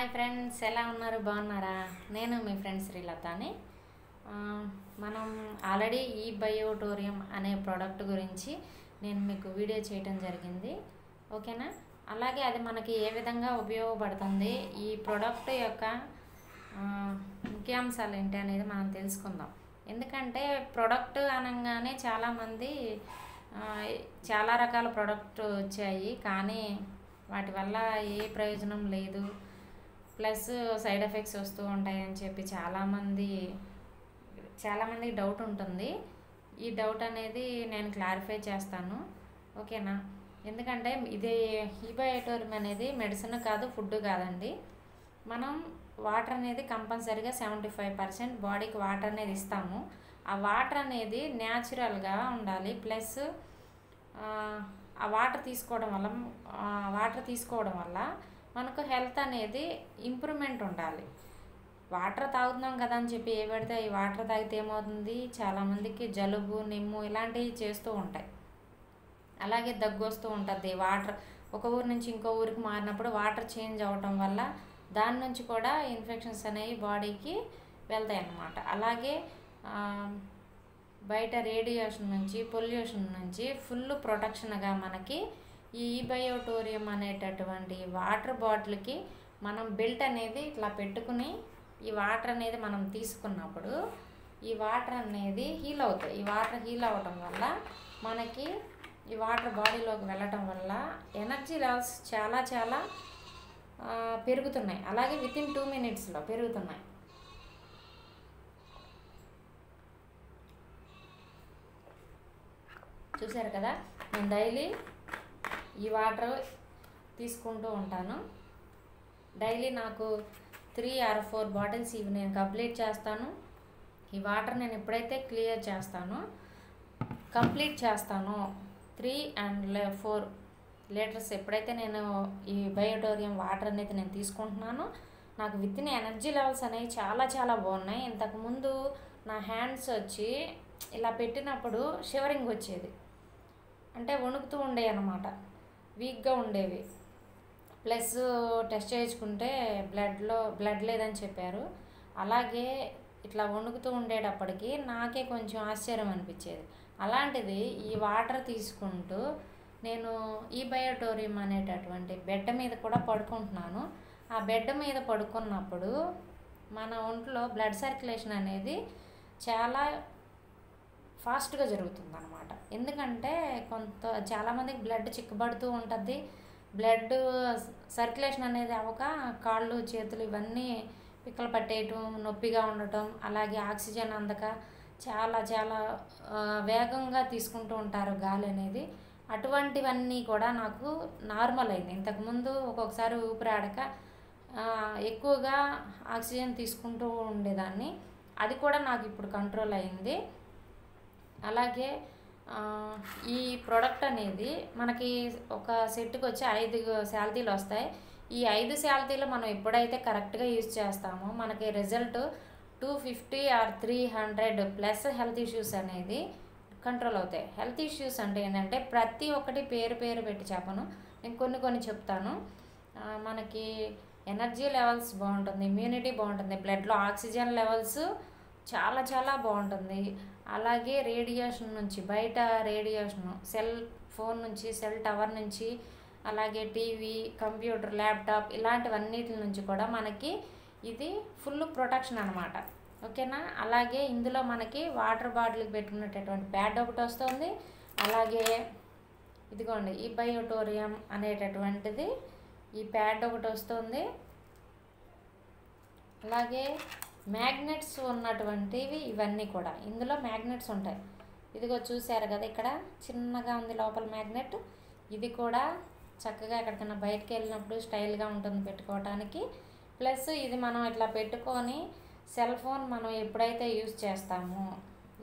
Hi friends, ఎలా ఉన్నారు? బాగున్నారా? నేను మీ ఫ్రెండ్స్ శ్రీలతని. మనం ఆల్రెడీ ఈ బయోటోరియం అనే ప్రోడక్ట్ గురించి నేను మీకు వీడియో చేయటం జరిగింది. ఓకేనా? అలాగే అది మనకి ఏ విధంగా ఉపయోగపడుతుంది, ఈ ప్రోడక్ట్ యొక్క ముఖ్యాంశాలు ఏంటి అనేది మనం తెలుసుకుందాం. ఎందుకంటే ప్రోడక్ట్ అనగానే చాలామంది చాలా రకాల ప్రోడక్ట్ వచ్చాయి, కానీ వాటి వల్ల ఏ ప్రయోజనం లేదు, ప్లస్ సైడ్ ఎఫెక్ట్స్ వస్తూ ఉంటాయని చెప్పి చాలామందికి డౌట్ ఉంటుంది. ఈ డౌట్ అనేది నేను క్లారిఫై చేస్తాను. ఓకేనా? ఎందుకంటే ఇది హీబయోటోరియం అనేది మెడిసిన్ కాదు, ఫుడ్ కాదండి. మనం వాటర్ అనేది కంపల్సరీగా 75% బాడీకి వాటర్ అనేది ఇస్తాము. ఆ వాటర్ అనేది న్యాచురల్గా ఉండాలి. ప్లస్ ఆ వాటర్ తీసుకోవడం వల్ల మనకు హెల్త్ అనేది ఇంప్రూవ్మెంట్ ఉండాలి. వాటర్ తాగుతున్నాం కదా అని చెప్పి ఏ పడితే ఈ వాటర్ తాగితే ఏమవుతుంది, చాలామందికి జలుబు, నిమ్ము ఇలాంటివి చేస్తూ ఉంటాయి. అలాగే దగ్గు వస్తూ ఉంటుంది. వాటర్ ఒక ఊరు నుంచి ఇంకో ఊరికి మారినప్పుడు వాటర్ చేంజ్ అవ్వటం వల్ల దాని నుంచి కూడా ఇన్ఫెక్షన్స్ అనేవి బాడీకి వెళ్తాయి అన్నమాట. అలాగే బయట రేడియేషన్ నుంచి, పొల్యూషన్ నుంచి ఫుల్ ప్రొటెక్షన్గా మనకి ఈ బయోటోరియం అనేటటువంటి వాటర్ బాటిల్కి మనం బెల్ట్ అనేది ఇట్లా పెట్టుకుని ఈ వాటర్ అనేది మనం తీసుకున్నప్పుడు ఈ వాటర్ అనేది హీల్ అవుతాయి. ఈ వాటర్ హీల్ అవ్వటం వల్ల మనకి ఈ వాటర్ బాడీలోకి వెళ్ళటం వల్ల ఎనర్జీ లెవెల్స్ చాలా చాలా పెరుగుతున్నాయి. అలాగే వితిన్ 2 minutesలో పెరుగుతున్నాయి. చూసారు కదా, నేను డైలీ ఈ వాటర్ తీసుకుంటూ ఉంటాను. డైలీ నాకు 3 or 4 బాటిల్స్ ఇవి నేను కంప్లీట్ చేస్తాను. ఈ వాటర్ నేను ఎప్పుడైతే కంప్లీట్ చేస్తానో 3 and 4 లీటర్స్ ఎప్పుడైతే నేను ఈ బయోటోరియం వాటర్ అనేది నేను తీసుకుంటున్నానో నాకు వితిన్ ఎనర్జీ లెవెల్స్ అనేవి చాలా చాలా బాగున్నాయి. ఇంతకుముందు నా హ్యాండ్స్ వచ్చి ఇలా పెట్టినప్పుడు షివరింగ్ వచ్చేది, అంటే వణుకుతూ ఉండేవి అన్నమాట, వీక్గా ఉండేవి. ప్లస్ టెస్ట్ చేయించుకుంటే బ్లడ్ లేదని చెప్పారు. అలాగే ఇట్లా వణుకుతూ ఉండేటప్పటికి నాకే కొంచెం ఆశ్చర్యం అనిపించేది. అలాంటిది ఈ వాటర్ తీసుకుంటూ నేను ఈ బయోటోరియం అనేటటువంటి బెడ్ మీద కూడా పడుకుంటున్నాను. ఆ బెడ్ మీద పడుకున్నప్పుడు మన ఒంట్లో బ్లడ్ సర్క్యులేషన్ అనేది చాలా ఫాస్ట్గా జరుగుతుంది అన్నమాట. ఎందుకంటే చాలామందికి బ్లడ్ చిక్కబడుతూ ఉంటుంది. బ్లడ్ సర్క్యులేషన్ అనేది అవ్వక కాళ్ళు, చేతులు ఇవన్నీ పిక్కలు పట్టేయటం, నొప్పిగా ఉండటం, అలాగే ఆక్సిజన్ అందక చాలా చాలా వేగంగా తీసుకుంటూ ఉంటారు గాలి అనేది. అటువంటివన్నీ కూడా నాకు నార్మల్ అయింది. ఇంతకుముందు ఒక్కొక్కసారి ఊపిరాడక ఎక్కువగా ఆక్సిజన్ తీసుకుంటూ ఉండేదాన్ని. అది కూడా నాకు ఇప్పుడు కంట్రోల్ అయింది. అలాగే ఈ ప్రోడక్ట్ అనేది మనకి ఒక సెట్కి వచ్చి 5 శాలరీలు వస్తాయి. ఈ 5 శాలరీలు మనం ఎప్పుడైతే కరెక్ట్గా యూజ్ చేస్తామో మనకి result 250 or 300 plus health issues అనేది కంట్రోల్ అవుతాయి. హెల్త్ ఇష్యూస్ అంటే ఏంటంటే ప్రతి ఒక్కటి పేరు పెట్టి చెప్పను, నేను కొన్ని చెప్తాను. మనకి ఎనర్జీ లెవెల్స్ బాగుంటుంది, ఇమ్యూనిటీ బాగుంటుంది, బ్లడ్లో ఆక్సిజన్ లెవెల్స్ చాలా చాలా బాగుంటుంది. అలాగే రేడియేషన్ నుంచి, బయట రేడియేషన్ సెల్ ఫోన్ నుంచి, సెల్ టవర్ నుంచి, అలాగే టీవీ, కంప్యూటర్, ల్యాప్టాప్ ఇలాంటివన్నిటి నుంచి కూడా మనకి ఇది ఫుల్ ప్రొటెక్షన్ అనమాట. ఓకేనా? అలాగే ఇందులో మనకి వాటర్ బాటిల్కి పెట్టుకునేటటువంటి ప్యాడ్ ఒకటి వస్తుంది. అలాగే ఇదిగోండి ఈ బయోటోరియం అనేటటువంటిది ఈ ప్యాడ్ ఒకటి వస్తుంది. అలాగే మ్యాగ్నెట్స్ ఉన్నటువంటివి ఇవన్నీ కూడా ఇందులో మ్యాగ్నెట్స్ ఉంటాయి. ఇదిగో చూసారు కదా, ఇక్కడ చిన్నగా ఉంది లోపల మ్యాగ్నెట్. ఇది కూడా చక్కగా ఎక్కడికైనా బయటకు వెళ్ళినప్పుడు స్టైల్గా ఉంటుంది పెట్టుకోవడానికి. ప్లస్ ఇది మనం ఇట్లా పెట్టుకొని సెల్ ఫోన్ మనం ఎప్పుడైతే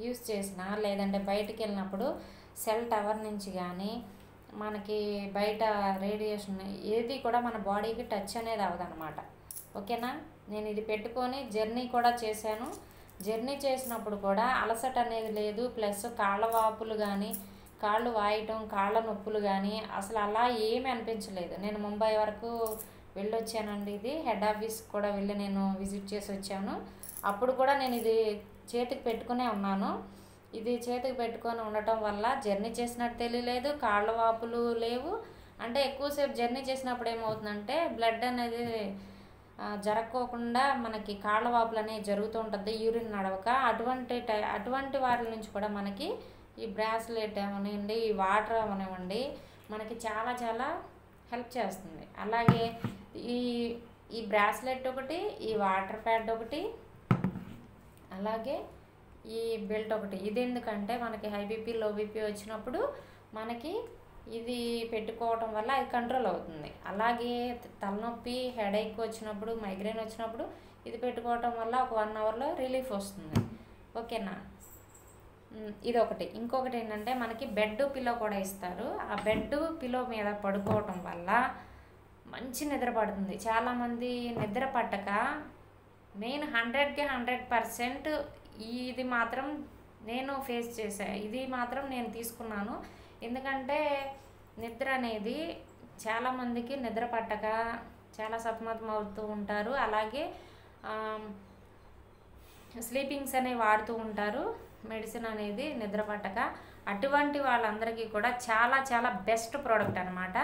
యూజ్ చేసినా లేదంటే బయటికి వెళ్ళినప్పుడు సెల్ టవర్ నుంచి కానీ మనకి బయట రేడియేషన్ ఏది కూడా మన బాడీకి టచ్ అనేది అవ్వదన్నమాట. ఓకేనా? నేను ఇది పెట్టుకొని జర్నీ కూడా చేశాను. జర్నీ చేసినప్పుడు కూడా అలసట అనేది లేదు. ప్లస్ కాళ్ళ వాపులు కానీ, కాళ్ళు వాయటం, కాళ్ళ నొప్పులు కానీ అసలు అలా ఏమీ అనిపించలేదు. నేను ముంబై వరకు వెళ్ళొచ్చానండి. ఇది హెడ్ ఆఫీస్ కూడా వెళ్ళి నేను విజిట్ చేసి వచ్చాను. అప్పుడు కూడా నేను ఇది చేతికి పెట్టుకునే ఉన్నాను. ఇది చేతికి పెట్టుకొని ఉండటం వల్ల జర్నీ చేసినట్టు తెలియలేదు, కాళ్ళ వాపులు లేవు. అంటే ఎక్కువసేపు జర్నీ చేసినప్పుడు ఏమవుతుందంటే బ్లడ్ అనేది జరక్కోకుండా మనకి కాళ్ళ వాపులు అనేవి జరుగుతూ ఉంటుంది, యూరిన్ నడవక. అటువంటి వాటి నుంచి కూడా మనకి ఈ బ్రాస్లెట్ అవనివ్వండి, ఈ వాటర్ అవనివ్వండి, మనకి చాలా చాలా హెల్ప్ చేస్తుంది. అలాగే ఈ ఈ బ్రాస్లెట్ ఒకటి, ఈ వాటర్ ప్యాడ్ ఒకటి, అలాగే ఈ బెల్ట్ ఒకటి. ఇది ఎందుకంటే మనకి హై బీపీ లో బీపీ వచ్చినప్పుడు మనకి ఇది పెట్టుకోవటం వల్ల అది కంట్రోల్ అవుతుంది. అలాగే తలనొప్పి, హెడేక్ వచ్చినప్పుడు, మైగ్రేన్ వచ్చినప్పుడు ఇది పెట్టుకోవటం వల్ల ఒక 1 అవర్లో రిలీఫ్ వస్తుంది. ఓకేనా, ఇదొకటి. ఇంకొకటి ఏంటంటే మనకి బెడ్ పిల్లో కూడా ఇస్తారు. ఆ బెడ్ పిల్లో మీద పడుకోవటం వల్ల మంచి నిద్ర పడుతుంది. చాలామంది నిద్ర పట్టక నేను 100కి 100% ఇది మాత్రం నేను ఫేస్ చేశాను, ఇది మాత్రం నేను తీసుకున్నాను. ఎందుకంటే నిద్ర అనేది చాలామందికి నిద్ర పట్టక చాలా సతమతం అవుతూ ఉంటారు. అలాగే స్లీపింగ్స్ అనేవి వాడుతూ ఉంటారు మెడిసిన్ అనేది నిద్ర పట్టక. అటువంటి వాళ్ళందరికీ కూడా చాలా చాలా బెస్ట్ ప్రోడక్ట్ అనమాట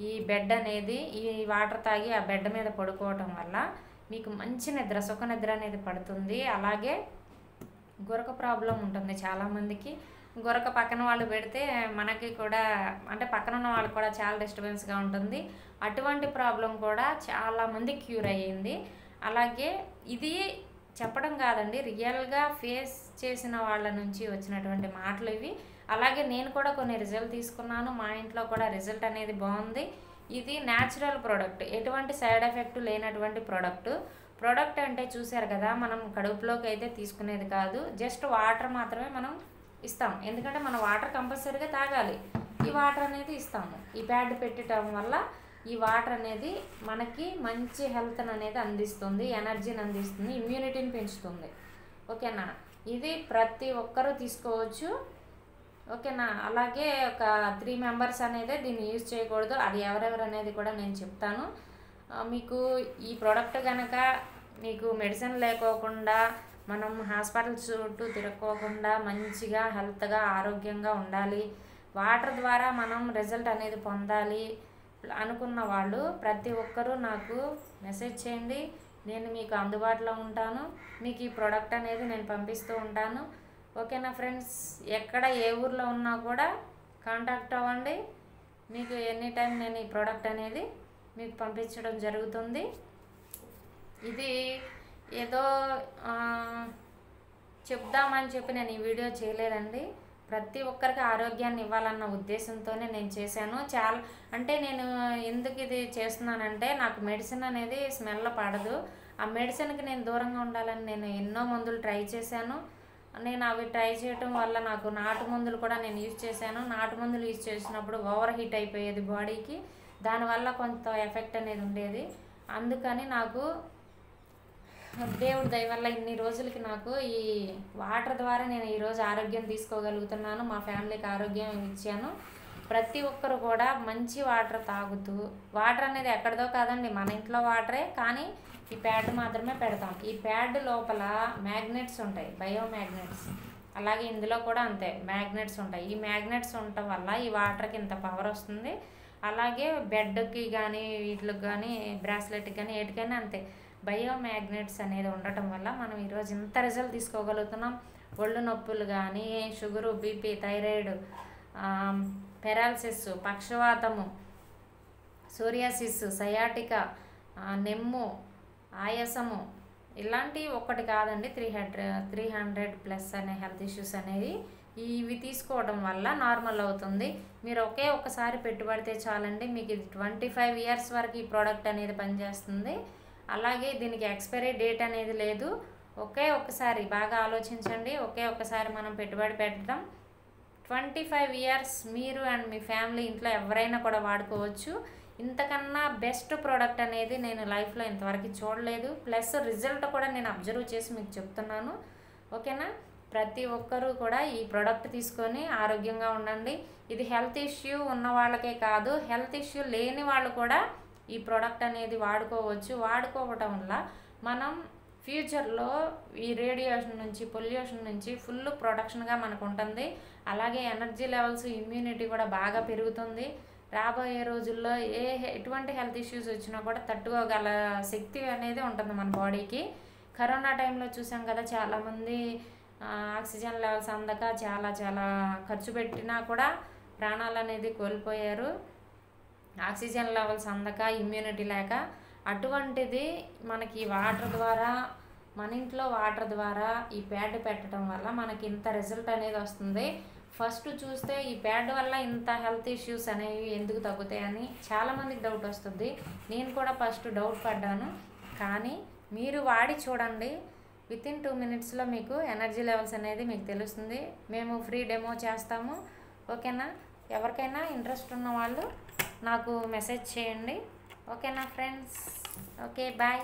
ఈ బెడ్ అనేది. ఈ వాటర్ తాగి ఆ బెడ్ మీద పడుకోవటం వల్ల మీకు మంచి నిద్ర, సుఖ నిద్ర అనేది పడుతుంది. అలాగే గురక ప్రాబ్లం ఉంటుంది చాలామందికి. గురక పక్కన వాళ్ళు పెడితే మనకి కూడా, అంటే పక్కన ఉన్న వాళ్ళకి కూడా చాలా డిస్టర్బెన్స్గా ఉంటుంది. అటువంటి ప్రాబ్లం కూడా చాలామంది క్యూర్ అయ్యింది. అలాగే ఇది చెప్పడం కాదండి, రియల్గా ఫేస్ చేసిన వాళ్ళ నుంచి వచ్చినటువంటి మాటలు ఇవి. అలాగే నేను కూడా కొన్ని రిజల్ట్ తీసుకున్నాను, మా ఇంట్లో కూడా రిజల్ట్ అనేది బాగుంది. ఇది న్యాచురల్ ప్రోడక్ట్, ఎటువంటి సైడ్ ఎఫెక్ట్ లేనటువంటి ప్రోడక్ట్ అంటే చూసారు కదా, మనం కడుపులోకి అయితే తీసుకునేది కాదు, జస్ట్ వాటర్ మాత్రమే మనం ఇస్తాం. ఎందుకంటే మనం వాటర్ కంపల్సరీగా తాగాలి. ఈ వాటర్ అనేది ఇస్తాము. ఈ ప్యాడ్ పెట్టడం వల్ల ఈ వాటర్ అనేది మనకి మంచి హెల్త్ని అనేది అందిస్తుంది, ఎనర్జీని అందిస్తుంది, ఇమ్యూనిటీని పెంచుతుంది. ఓకేనా, ఇది ప్రతి ఒక్కరూ తీసుకోవచ్చు. ఓకేనా, అలాగే ఒక 3 మెంబర్స్ అనేది దీన్ని యూజ్ చేయకూడదు. అది ఎవరెవరు అనేది కూడా నేను చెప్తాను. మీకు ఈ ప్రోడక్ట్ కనుక మీకు మెడిసిన్ లేకోకుండా, మనం హాస్పిటల్ చుట్టూ తిరగకోకుండా మంచిగా హెల్త్గా ఆరోగ్యంగా ఉండాలి, వాటర్ ద్వారా మనం రిజల్ట్ అనేది పొందాలి అనుకున్న వాళ్ళు ప్రతి ఒక్కరూ నాకు మెసేజ్ చేయండి. నేను మీకు అందుబాటులో ఉంటాను. మీకు ఈ ప్రోడక్ట్ అనేది నేను పంపిస్తూ ఉంటాను. ఓకేనా ఫ్రెండ్స్, ఎక్కడ ఏ ఊర్లో ఉన్నా కూడా కాంటాక్ట్ అవ్వండి. మీకు ఎనీ టైం నేను ఈ ప్రోడక్ట్ అనేది మీకు పంపించడం జరుగుతుంది. ఇది ఏదో చెప్దామని చెప్పి నేను ఈ వీడియో చేయలేదండి. ప్రతి ఒక్కరికి ఆరోగ్యాన్ని ఇవ్వాలన్న ఉద్దేశంతోనే నేను చేశాను. అంటే నేను ఎందుకు ఇది చేస్తున్నానంటే, నాకు మెడిసిన్ అనేది స్మెల్ పడదు. ఆ మెడిసిన్కి నేను దూరంగా ఉండాలని నేను ఎన్నో మందులు ట్రై చేశాను. నేను అవి ట్రై చేయటం వల్ల నాకు నాటు మందులు కూడా నేను యూజ్ చేశాను. నాటు మందులు యూజ్ చేసినప్పుడు ఓవర్ హీట్ అయిపోయేది బాడీకి, దానివల్ల కొంత ఎఫెక్ట్ అనేది ఉండేది. అందుకని నాకు దేవుడి దయ వల్ల ఇన్ని రోజులకి నాకు ఈ వాటర్ ద్వారా నేను ఈరోజు ఆరోగ్యం తీసుకోగలుగుతున్నాను, మా ఫ్యామిలీకి ఆరోగ్యం ఇచ్చాను. ప్రతి ఒక్కరు కూడా మంచి వాటర్ తాగుతూ, వాటర్ అనేది ఎక్కడిదో కాదండి, మన ఇంట్లో వాటరే, కానీ ఈ ప్యాడ్ మాత్రమే పెడతాం. ఈ ప్యాడ్ లోపల మ్యాగ్నెట్స్ ఉంటాయి, బయో మ్యాగ్నెట్స్. అలాగే ఇందులో కూడా అంతే మ్యాగ్నెట్స్ ఉంటాయి. ఈ మ్యాగ్నెట్స్ ఉండటం వల్ల ఈ వాటర్కి ఇంత పవర్ వస్తుంది. అలాగే బెడ్కి కానీ, వీటికి కానీ, బ్రాస్లెట్కి కానీ, ఏటికైనా అంతే బయో మ్యాగ్నెట్స్ అనేది ఉండటం వల్ల మనం ఈరోజు ఇంత రిజల్ట్ తీసుకోగలుగుతున్నాం. ఒళ్ళు నొప్పులు కానీ, షుగరు, బీపీ, థైరాయిడ్, పెరాలసిస్, పక్షవాతము, సోరియాసిస్, సయాటికా, నెమ్ము, ఆయాసము, ఇలాంటి ఒక్కటి కాదండి, 300+ అనే హెల్త్ ఇష్యూస్ అనేవి ఇవి తీసుకోవడం వల్ల నార్మల్ అవుతుంది. మీరు ఒక్కసారి పెట్టుబడితే చాలండి, మీకు ఇది 25 ఇయర్స్ వరకు ఈ ప్రోడక్ట్ అనేది పనిచేస్తుంది. అలాగే దీనికి ఎక్స్పైరీ డేట్ అనేది లేదు. ఒక్కసారి బాగా ఆలోచించండి. ఒక్కసారి మనం పెట్టుబడి పెట్టడం 25 ఇయర్స్ మీరు అండ్ మీ ఫ్యామిలీ ఇంట్లో ఎవరైనా కూడా వాడుకోవచ్చు. ఇంతకన్నా బెస్ట్ ప్రోడక్ట్ అనేది నేను లైఫ్లో ఇంతవరకు చూడలేదు. ప్లస్ రిజల్ట్ కూడా నేను అబ్జర్వ్ చేసి మీకు చెప్తున్నాను. ఓకేనా, ప్రతి ఒక్కరూ కూడా ఈ ప్రోడక్ట్ తీసుకొని ఆరోగ్యంగా ఉండండి. ఇది హెల్త్ ఇష్యూ ఉన్న వాళ్ళకే కాదు, హెల్త్ ఇష్యూ లేని వాళ్ళు కూడా ఈ ప్రోడక్ట్ అనేది వాడుకోవచ్చు. వాడుకోవటం వల్ల మనం ఫ్యూచర్లో ఈ రేడియేషన్ నుంచి పొల్యూషన్ నుంచి ఫుల్ ప్రొటెక్షన్గా మనకు ఉంటుంది. అలాగే ఎనర్జీ లెవెల్స్ ఇమ్యూనిటీ కూడా బాగా పెరుగుతుంది. రాబోయే రోజుల్లో ఎటువంటి హెల్త్ ఇష్యూస్ వచ్చినా కూడా తట్టుకోగల శక్తి అనేది ఉంటుంది మన బాడీకి. కరోనా టైంలో చూసాం కదా, చాలామంది ఆక్సిజన్ లెవెల్స్ అందక చాలా చాలా ఖర్చు పెట్టినా కూడా ప్రాణాలు అనేది కోల్పోయారు, ఆక్సిజన్ లెవెల్స్ అందక, ఇమ్యూనిటీ లేక. అటువంటిది మనకి వాటర్ ద్వారా, మన ఇంట్లో వాటర్ ద్వారా ఈ ప్యాడ్ పెట్టడం వల్ల మనకి ఇంత రిజల్ట్ అనేది వస్తుంది. ఫస్ట్ చూస్తే ఈ ప్యాడ్ వల్ల ఇంత హెల్త్ ఇష్యూస్ అనేవి ఎందుకు తగ్గుతాయని చాలామందికి డౌట్ వస్తుంది. నేను కూడా ఫస్ట్ డౌట్ పడ్డాను. కానీ మీరు వాడి చూడండి, వితిన్ 2 minutesలో మీకు ఎనర్జీ లెవెల్స్ అనేది మీకు తెలుస్తుంది. మేము ఫ్రీ డెమో చేస్తాము, ఓకేనా? ఎవరికైనా ఇంట్రెస్ట్ ఉన్న వాళ్ళు నాకు మెసేజ్ చేయండి, ఓకేనా ఫ్రెండ్స్? Okay, bye.